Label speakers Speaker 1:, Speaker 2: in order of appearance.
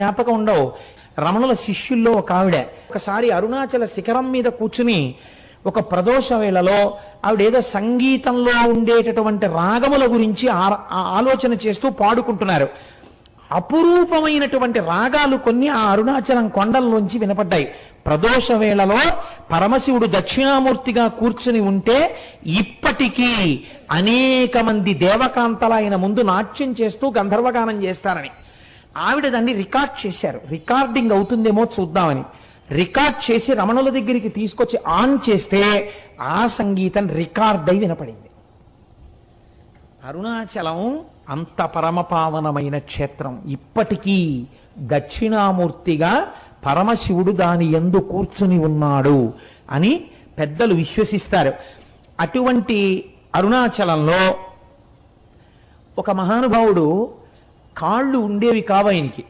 Speaker 1: జ్ఞాపకం ఉండవు. రమణుల శిష్యుల్లో ఒక ఆవిడ ఒకసారి అరుణాచల శిఖరం మీద కూర్చుని ఒక ప్రదోష వేళలో ఆవిడ ఏదో సంగీతంలో ఉండేటటువంటి రాగముల గురించి ఆలోచన చేస్తూ పాడుకుంటున్నారు. అపురూపమైనటువంటి రాగాలు కొన్ని ఆ అరుణాచలం కొండల్లోంచి వినపడ్డాయి. ప్రదోష వేళలో పరమశివుడు దక్షిణామూర్తిగా కూర్చుని ఉంటే ఇప్పటికీ అనేక మంది దేవకాంతల ఆయన ముందు నాట్యం చేస్తూ గంధర్వగానం చేస్తారని ఆవిడ దాన్ని రికార్డ్ చేశారు. రికార్డింగ్ అవుతుందేమో చూద్దామని రికార్డ్ చేసి రమణుల దగ్గరికి తీసుకొచ్చి ఆన్ చేస్తే ఆ సంగీతం రికార్డ్ అయి వినపడింది. అరుణాచలం అంత పరమపావనమైన క్షేత్రం. ఇప్పటికీ దక్షిణామూర్తిగా పరమశివుడు దాని యందు కూర్చుని ఉన్నాడు అని పెద్దలు విశ్వసిస్తారు. అటువంటి అరుణాచలంలో ఒక మహానుభావుడు కాళ్ళు ఉండేవి కావు ఆయనకి.